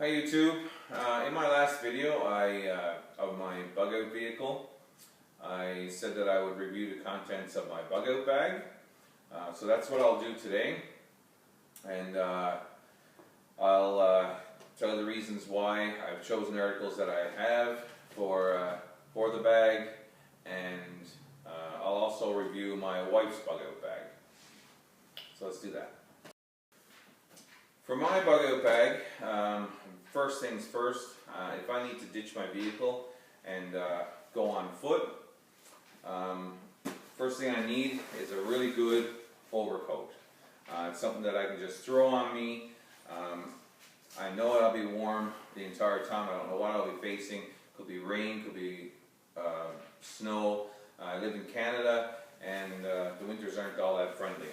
Hi YouTube. In my last video of my bug out vehicle, I said that I would review the contents of my bug out bag. So that's what I'll do today, and I'll tell you the reasons why I've chosen the articles that I have for the bag, and I'll also review my wife's bug out bag. So let's do that. For my bug out bag, first things first, if I need to ditch my vehicle and go on foot, first thing I need is a really good overcoat. It's something that I can just throw on me. I know I'll be warm the entire time. I don't know what I'll be facing. Could be rain, could be snow. I live in Canada, and the winters aren't all that friendly.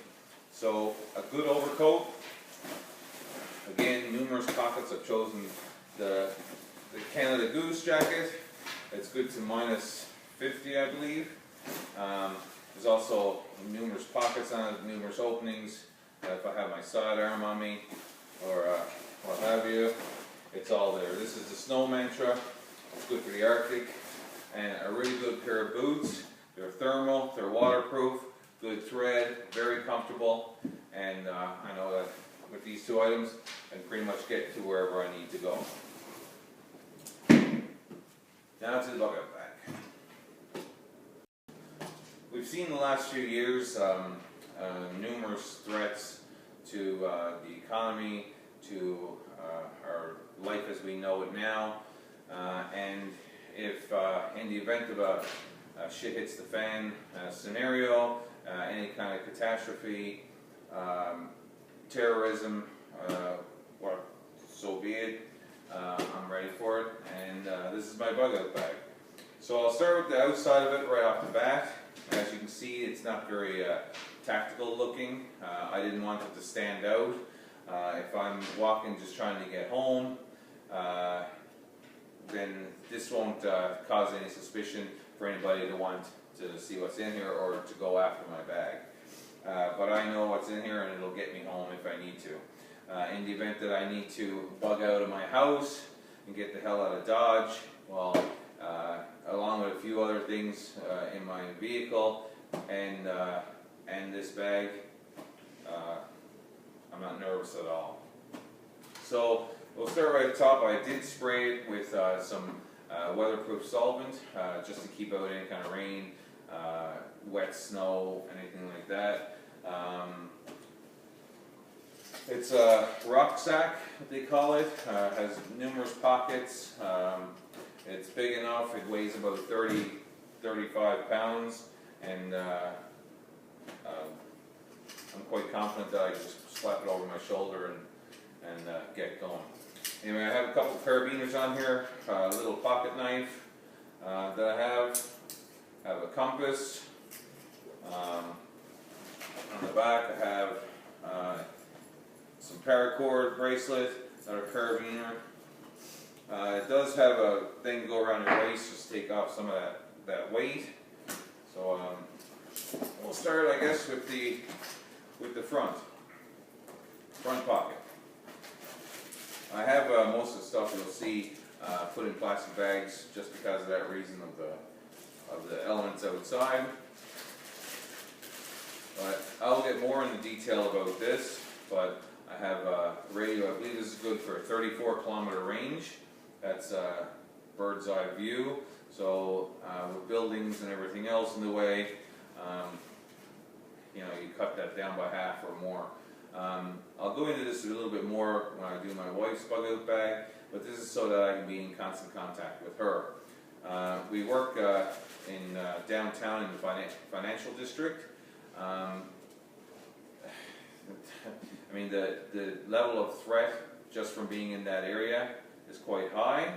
So a good overcoat. Again, numerous pockets. I've chosen the Canada Goose jacket. It's good to -50, I believe. There's also numerous pockets on it, numerous openings. If I have my sidearm on me or what have you, it's all there. This is the Snow Mantra. It's good for the Arctic. And a really good pair of boots. They're thermal, they're waterproof, good thread, very comfortable. And I know that with these two items, I can pretty much get to wherever I need to go. Now to the bug out bag. We've seen in the last few years numerous threats to the economy, to our life as we know it now, and if in the event of a shit hits the fan scenario, any kind of catastrophe, terrorism, well, so be it. I'm ready for it, and this is my bug out bag. So I'll start with the outside of it right off the bat. As you can see, it's not very tactical looking. I didn't want it to stand out. If I'm walking just trying to get home, then this won't cause any suspicion for anybody to want to see what's in here or to go after my bag. But I know what's in here, and it'll get me home if I need to. In the event that I need to bug out of my house and get the hell out of Dodge, well, along with a few other things in my vehicle and this bag, I'm not nervous at all. So we'll start right at the top. I did spray it with some weatherproof solvent just to keep out any kind of rain, wet snow, anything like that. It's a rucksack, what they call it. Has numerous pockets. It's big enough. It weighs about 35 pounds, and I'm quite confident that I can just slap it over my shoulder and get going. Anyway, I have a couple of carabiners on here, a little pocket knife that I have a compass. On the back I have some paracord bracelet, another carabiner. It does have a thing to go around your waist, just take off some of that weight. So we'll start, I guess, with the front pocket. I have most of the stuff you'll see put in plastic bags just because of that reason of the elements outside. But I'll get more into detail about this. But I have a radio. I believe this is good for a 34-kilometer range. That's bird's eye view. So with buildings and everything else in the way, you cut that down by half or more. I'll go into this a little bit more when I do my wife's bug out bag, but this is so that I can be in constant contact with her. We work in downtown in the financial district. I mean, the level of threat just from being in that area is quite high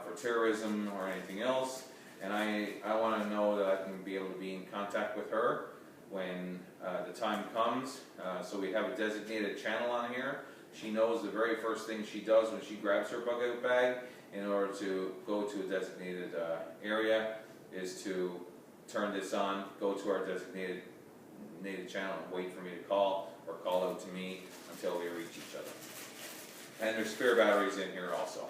for terrorism or anything else, and I want to know that I can be able to be in contact with her when the time comes. So we have a designated channel on here. She knows the very first thing she does when she grabs her bug out bag in order to go to a designated area is to turn this on, go to our designated channel, and wait for me to call or call out to me until we reach each other. And there's spare batteries in here also.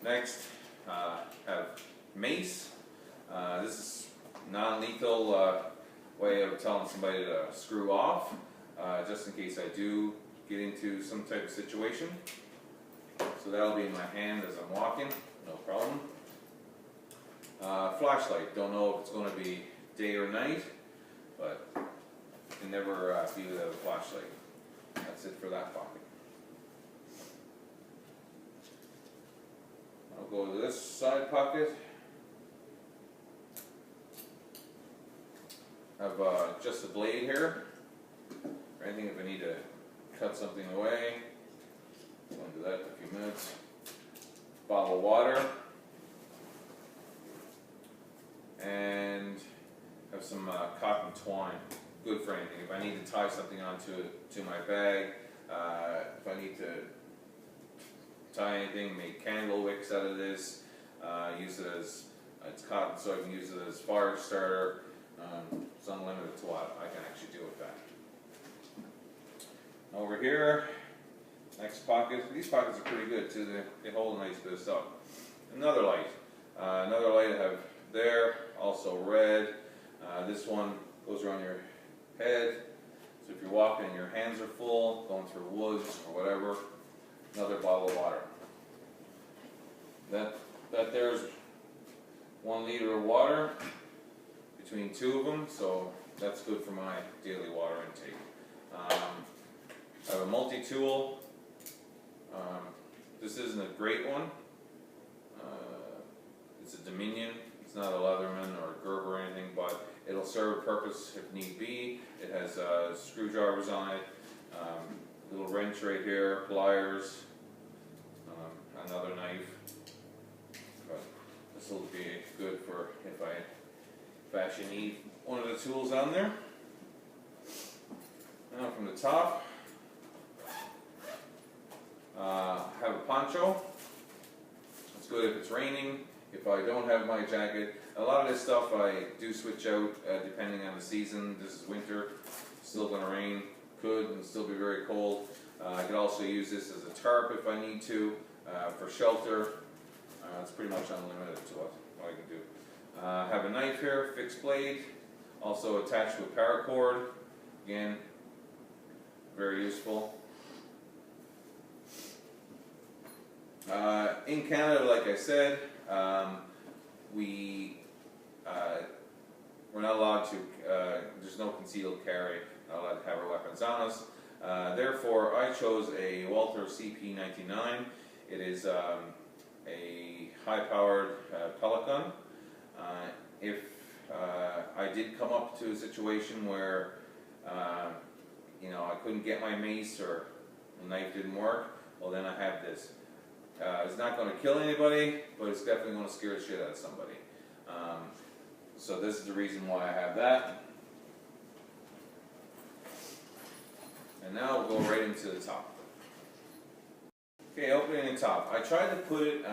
Next, have mace. This is non-lethal way of telling somebody to screw off, just in case I do get into some type of situation. So that'll be in my hand as I'm walking, no problem. Flashlight, don't know if it's going to be day or night, but you can never be without a flashlight. That's it for that pocket. I'll go to this side pocket. Have just a blade here, or anything if I need to cut something away. I'll do that in a few minutes. Bottle of water. And have some cotton twine, good for anything. If I need to tie something onto my bag, if I need to tie anything, make candle wicks out of this, use it as, it's cotton so I can use it as fire starter. It's unlimited to what I can actually do with that. Over here, next pocket. These pockets are pretty good too. They hold a nice bit of stuff. Another light. Another light I have there, also red. This one goes around your head. So if you're walking and your hands are full, going through woods or whatever, another bottle of water. That there's 1 liter of water between two of them, so that's good for my daily water intake. I have a multi-tool. This isn't a great one. It's a Dominion. It's not a Leatherman or a Gerber or anything, but it'll serve a purpose if need be. It has screwdrivers on it, a little wrench right here, pliers, another knife. But this will be good for if I actually need one of the tools on there. Now from the top, have a poncho. It's good if it's raining. If I don't have my jacket, a lot of this stuff I do switch out depending on the season. This is winter, still going to rain, could and still be very cold. I could also use this as a tarp if I need to, for shelter. It's pretty much unlimited to what I can do. Have a knife here, fixed blade, also attached to a paracord. Again, very useful. In Canada, like I said, we're not allowed to, there's no concealed carry, not allowed to have our weapons on us. Therefore, I chose a Walther CP99. It is a high-powered pellet gun. If I did come up to a situation where I couldn't get my mace or the knife didn't work, well then I have this. It's not going to kill anybody, but it's definitely going to scare the shit out of somebody. So this is the reason why I have that. And now we'll go right into the top. Okay, opening the top. I tried to put it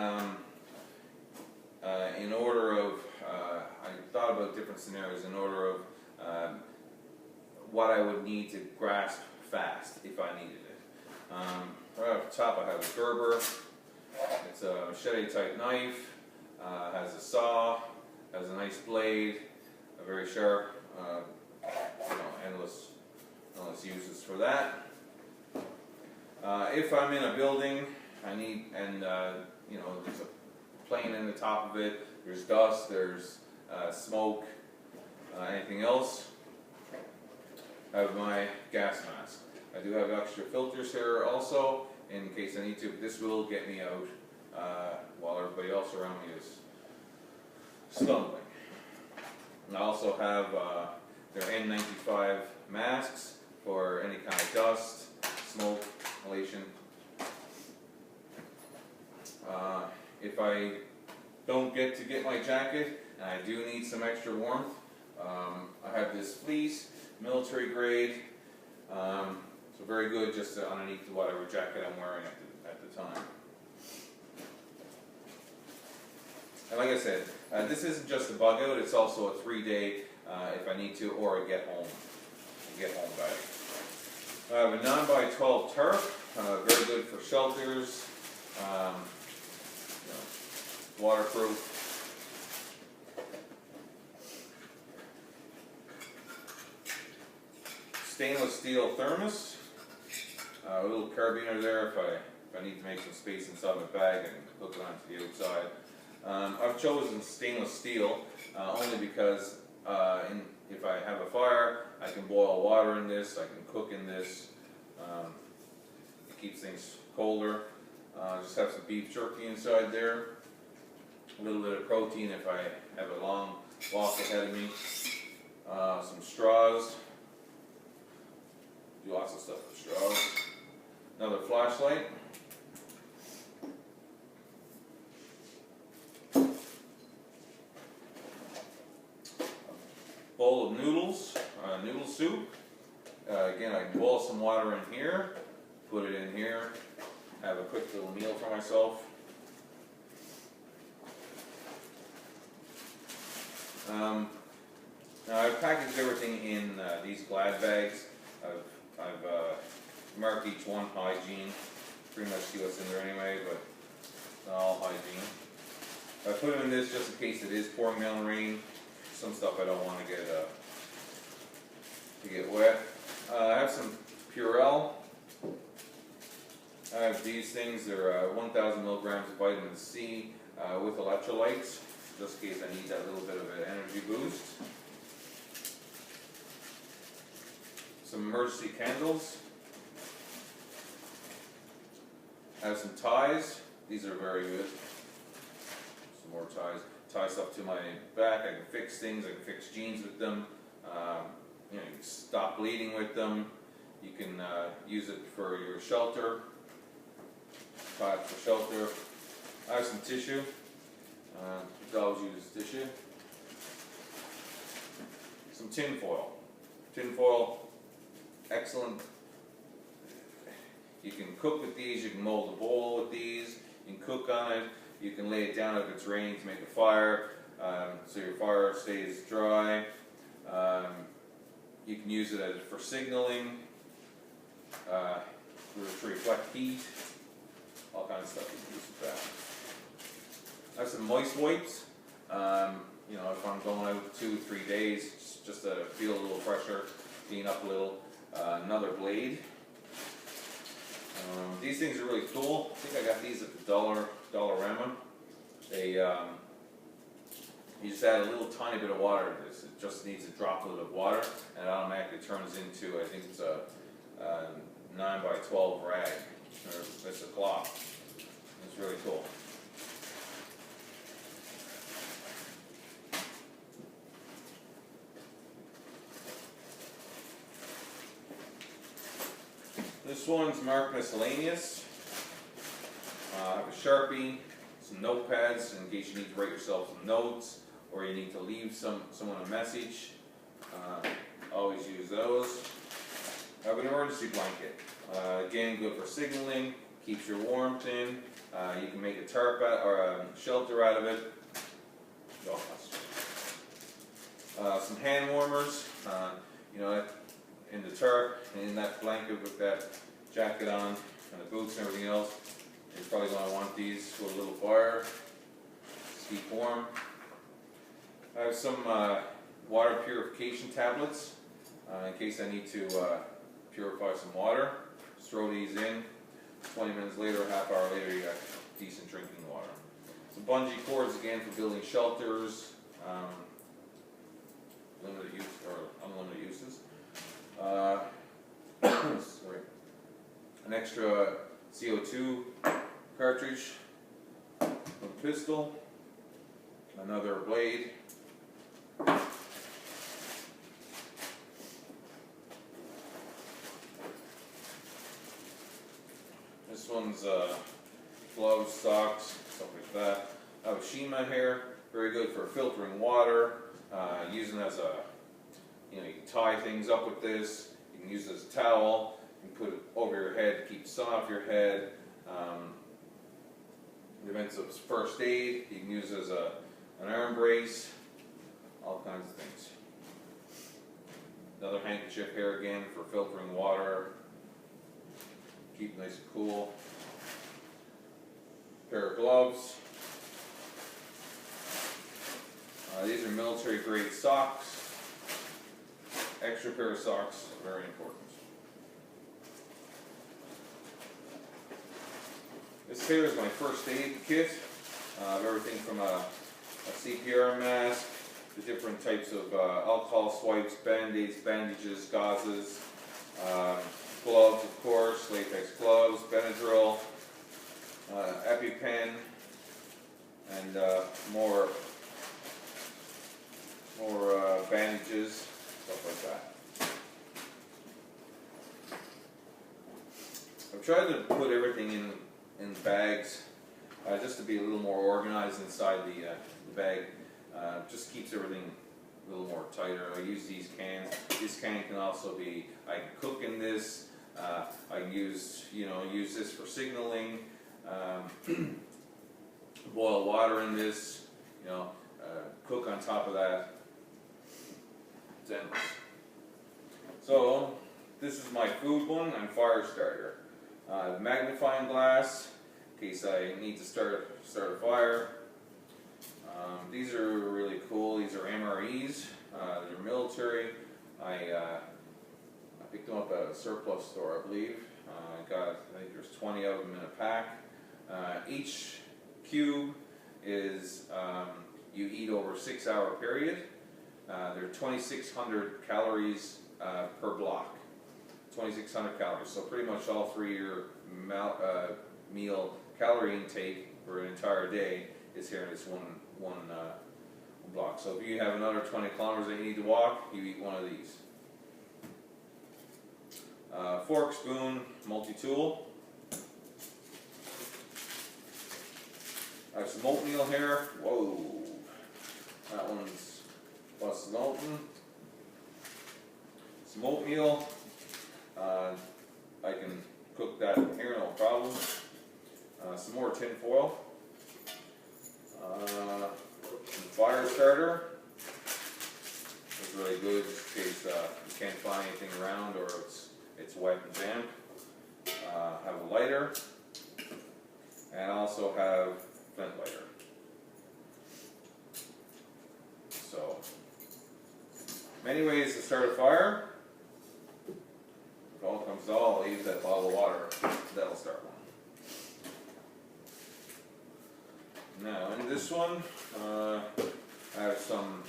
in order of, I thought about different scenarios in order of what I would need to grasp fast if I needed it. Right off the top I have a Gerber. It's a machete type knife, has a saw, has a nice blade, a very sharp, endless uses for that. If I'm in a building, I need, and there's a plane in the top of it, there's dust, there's smoke, anything else, I have my gas mask. I do have extra filters here also, in case I need to. This will get me out while everybody else around me is stumbling. And I also have their N95 masks for any kind of dust, smoke, inhalation. If I don't get to get my jacket and I do need some extra warmth, I have this fleece, military grade. So very good just underneath whatever jacket I'm wearing at the time. And like I said, this isn't just a bug out, it's also a 3-day if I need to, or a get home bag. I have a 9x12 tarp, very good for shelters, waterproof. Stainless steel thermos, a little carabiner there if I need to make some space inside my bag and hook it onto the outside. I've chosen stainless steel only because if I have a fire, I can boil water in this, I can cook in this. It keeps things colder. Just have some beef jerky inside there. A little bit of protein if I have a long walk ahead of me. Some straws. Do lots of stuff with straws. Another flashlight. Bowl of noodles, noodle soup. Again, I can boil some water in here, put it in here, have a quick little meal for myself. Now I've packaged everything in these Glad bags. I've marked each one hygiene. Pretty much see what's in there anyway, but it's not all hygiene. I put them in this just in case it is pouring down rain. Some stuff I don't want to get wet. I have some Purell. I have these things. They're 1,000 milligrams of vitamin C with electrolytes, just in case I need that little bit of an energy boost. Some emergency candles. I have some ties. These are very good. Some more ties. Tie stuff to my back. I can fix things. I can fix jeans with them. You can stop bleeding with them. You can use it for your shelter. Tie it for shelter. I have some tissue. Dogs use tissue. Some tin foil. Tin foil, excellent. You can cook with these. You can mold a bowl with these. You can cook on it. You can lay it down if it's raining to make a fire, so your fire stays dry. You can use it for signaling, to reflect heat, all kinds of stuff you can use with that. I have some moist wipes. If I'm going out 2-3 days, just to feel a little fresher, clean up a little. Another blade. These things are really cool. I think I got these at the Dollarama. They, you just add a little tiny bit of water to this. It just needs a droplet of water, and it automatically turns into, I think it's a 9x12 rag, or it's a cloth. It's really cool. This one's marked miscellaneous. I have a Sharpie, some notepads in case you need to write yourself some notes, or you need to leave someone a message. Always use those. I have an emergency blanket. Again, good for signaling, keeps your warmth in. You can make a tarp or a shelter out of it. Some hand warmers. In the tarp and in that blanket with that jacket on and the boots and everything else, you're probably going to want these for a little fire. Just keep warm. I have some water purification tablets in case I need to purify some water. Just throw these in. 20 minutes later, half hour later, you got decent drinking water. Some bungee cords again for building shelters. Limited use or unlimited uses. Sorry. An extra CO2 cartridge, a pistol, another blade, this one's gloves, socks, stuff like that. I have a Shima here, very good for filtering water, using as a, you can tie things up with this. You can use it as a towel. You can put it over your head to keep the sun off your head. In events of first aid, you can use it as an arm brace. All kinds of things. Another handkerchief here again for filtering water. keep it nice and cool. Pair of gloves. These are military grade socks. Extra pair of socks, very important. This here is my first aid kit. Everything from a CPR mask, the different types of alcohol swipes, band-aids, bandages, gauzes, gloves of course, latex gloves, Benadryl, EpiPen, and more bandages, stuff like that. I've tried to put everything in bags just to be a little more organized inside the bag. Just keeps everything a little more tighter. I use these cans. This can can also be, I can cook in this. I can use this for signaling. Boil water in this. Cook on top of that. It's endless. So this is my food one and fire starter. Magnifying glass in case I need to start a fire. These are really cool. These are MREs. They're military. I picked them up at a surplus store, I believe. I think there's 20 of them in a pack. Each cube is you eat over a 6-hour period. They're 2,600 calories per block. 2,600 calories. So pretty much all 3 year meal calorie intake for an entire day is here in this one block. So if you have another 20 kilometers that you need to walk, you eat one of these. Fork, spoon, multi-tool. I have some oatmeal here. Whoa, that one's busted open. Some oatmeal. I can cook that in here, no problem. Some more tin foil. Some fire starter. It's really good in case you can't find anything around or it's wet and damp. Have a lighter, and I also have flint lighter. So, many ways to start a fire. If all comes to all, I'll use that bottle of water. That'll start one. Now, in this one, I have some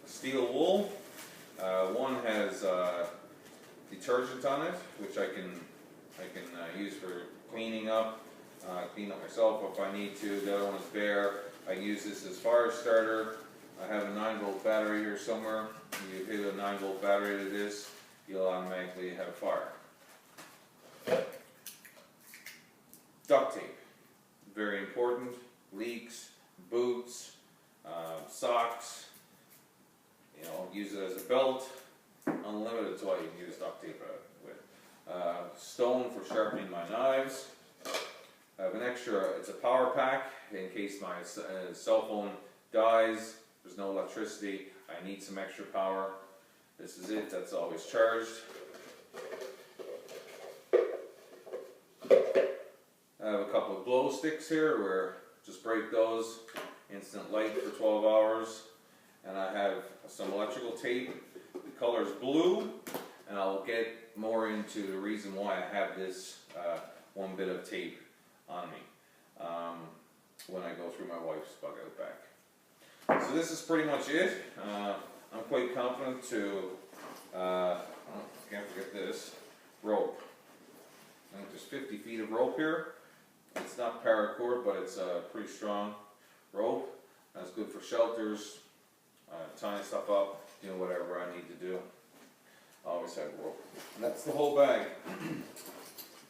steel wool. One has detergent on it, which I can use for cleaning up, clean up myself if I need to. The other one is bare. I use this as fire starter. I have a 9-volt battery here somewhere. You hit a 9-volt battery to this, you'll automatically have a fire. Duct tape, very important. Leaks, boots, socks. Use it as a belt. Unlimited is what you can use duct tape with. Stone for sharpening my knives. I have an extra, it's a power pack in case my cell phone dies, there's no electricity, I need some extra power. This is it, that's always charged. I have a couple of glow sticks here where just break those, instant light for 12 hours. And I have some electrical tape. The color is blue, and I'll get more into the reason why I have this one bit of tape on me when I go through my wife's bug out bag. So this is pretty much it. I'm quite confident to, can't forget this, rope. I think there's 50 feet of rope here. It's not paracord, but it's a pretty strong rope. That's good for shelters, tying stuff up, doing whatever I need to do. I always have rope. And that's the whole bag.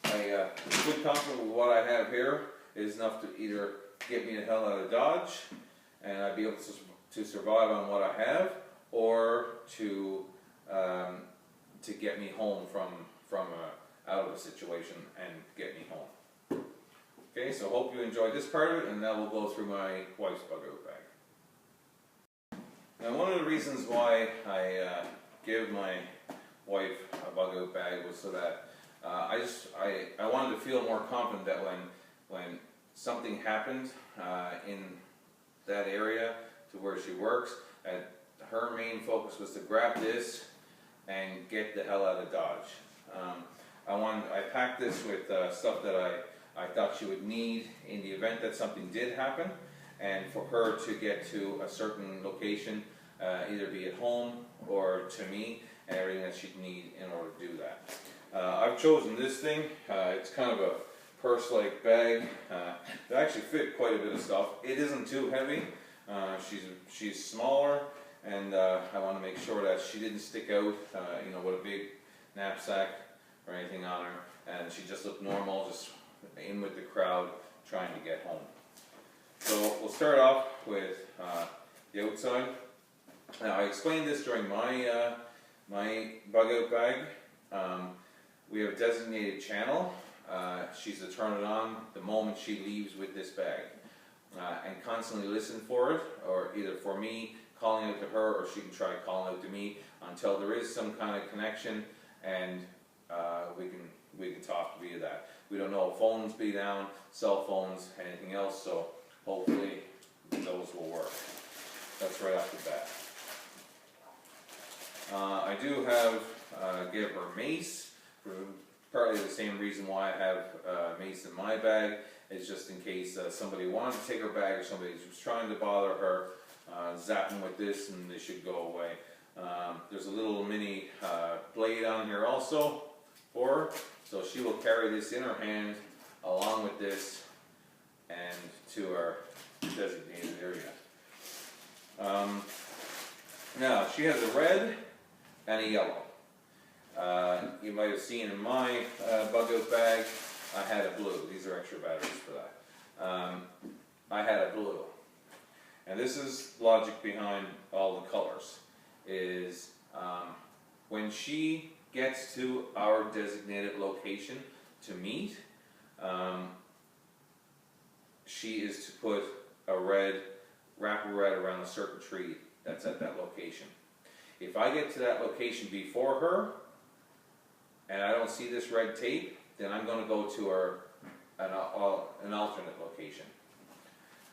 I'm good confident with what I have here is enough to either get me the hell out of Dodge and I'd be able to survive on what I have, or to get me home from out of a situation and get me home. Okay, so hope you enjoyed this part of it, and now we'll go through my wife's bug out bag. Now, one of the reasons why I gave my wife a bug out bag was so that I I wanted to feel more confident that when something happened in that area to where she works, her main focus was to grab this and get the hell out of Dodge. I packed this with stuff that I thought she would need in the event that something did happen, and for her to get to a certain location, either be at home or to me, and everything that she'd need in order to do that. I've chosen this thing. It's kind of a purse-like bag. It actually fit quite a bit of stuff. It isn't too heavy. She's smaller, and I want to make sure that she didn't stick out, with a big knapsack or anything on her, and she just looked normal, just in with the crowd, trying to get home. So we'll start off with the outside. Now, I explained this during my bug out bag. We have a designated channel. She's to turn it on the moment she leaves with this bag, and constantly listen for it, or either for me calling out to her, or she can try calling out to me until there is some kind of connection, and we can talk via that. We don't know if phones be down, cell phones, anything else, so hopefully those will work. That's right off the bat. I do have give her mace, for partly the same reason why I have mace in my bag, is just in case somebody wanted to take her bag, or somebody was trying to bother her, zap them with this and they should go away. There's a little mini blade on here also for her, so she will carry this in her hand along with this and to our designated area. Now, she has a red and a yellow. You might have seen in my bug out bag, I had a blue. These are extra batteries for that. I had a blue. And this is logic behind all the colors, is when she gets to our designated location to meet, she is to put wrap a red around a certain tree that's at that location. If I get to that location before her, and I don't see this red tape, then I'm going to go to an alternate location.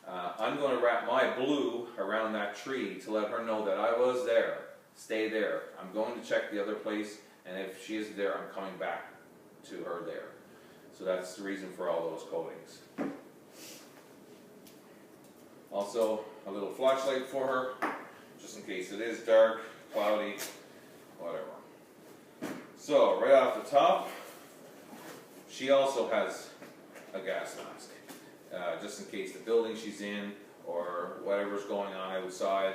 I'm going to wrap my blue around that tree to let her know that I was there. Stay there. I'm going to check the other place, and if she isn't there, I'm coming back to her there. So that's the reason for all those coatings. Also, a little flashlight for her, just in case it is dark, cloudy, whatever. So, right off the top, she also has a gas mask, just in case the building she's in or whatever's going on outside.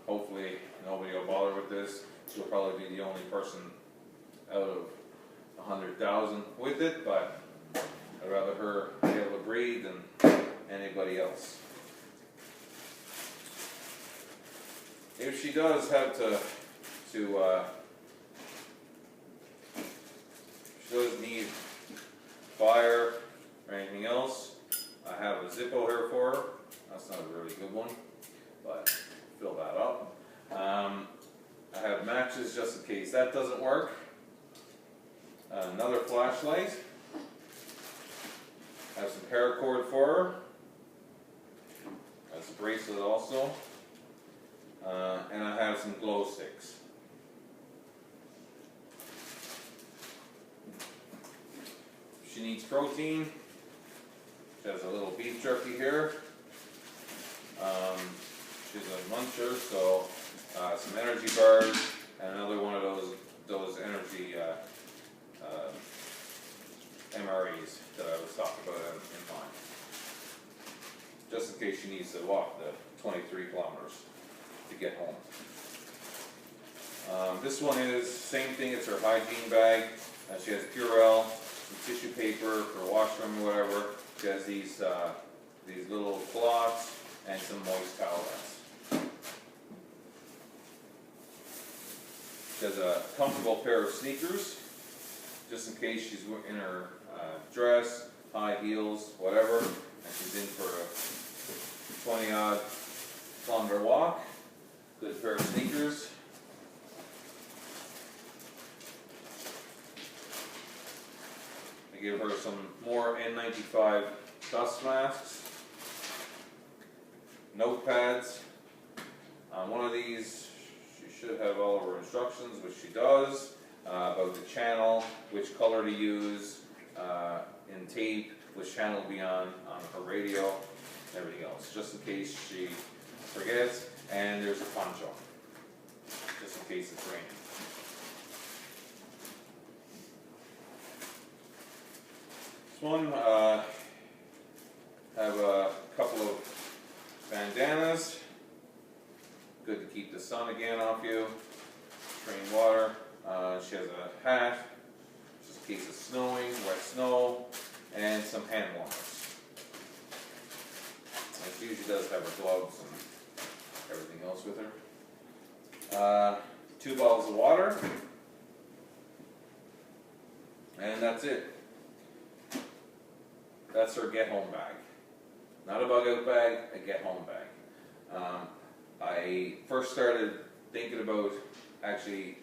Hopefully nobody will bother with this. She'll probably be the only person out of 100,000 with it, but I'd rather her be able to breathe than anybody else. If she does have to she does need fire or anything else, I have a Zippo here for her. That's not a really good one, but fill that up. I have matches just in case that doesn't work. Another flashlight. I have some paracord for her. That's a bracelet also. And I have some glow sticks. She needs protein. She has a little beef jerky here. She's a muncher, so some energy bars and another one of those energy MREs that I was talking about in mine. Just in case she needs to walk the 23 kilometers to get home. This one is same thing. It's her hygiene bag. She has Purell, some tissue paper for washroom or whatever. She has these little cloths and some moist towelettes. She has a comfortable pair of sneakers, just in case she's in her dress, high heels, whatever, and she's in for a 20-odd kilometer walk. Good pair of sneakers. I gave her some more N95 dust masks, notepads. On one of these, she should have all of her instructions, which she does, about the channel, which color to use, in tape, which channel will be on her radio, everything else, just in case she forgets. And there's a poncho, just in case it's raining. This one, have a couple of bandanas, good to keep the sun again off you, drain water. She has a hat, just in case it's snowing, wet snow, and some hand warmers. And she usually does have her gloves and everything else with her. 2 bottles of water, and that's it. That's her get home bag. Not a bug out bag, a get home bag. I first started thinking about actually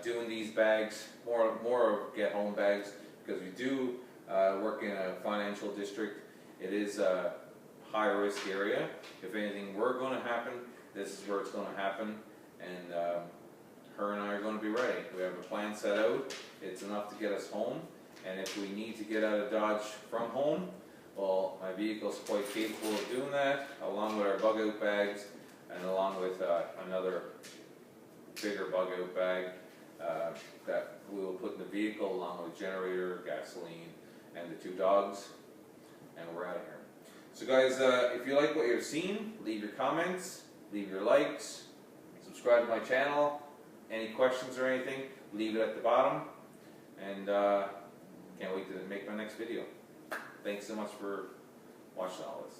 doing these bags, more get home bags, because we do work in a financial district. It is a high risk area. If anything were going to happen, this is where it's going to happen, and her and I are going to be ready. We have a plan set out. It's enough to get us home, and if we need to get out of Dodge from home, well, my vehicle is quite capable of doing that, along with our bug out bags, and along with another bigger bug out bag that we will put in the vehicle, along with generator, gasoline, and the 2 dogs, and we're out of here. So guys, if you like what you've seen, leave your comments, leave your likes, subscribe to my channel. Any questions or anything, leave it at the bottom, and can't wait to make my next video. Thanks so much for watching all this.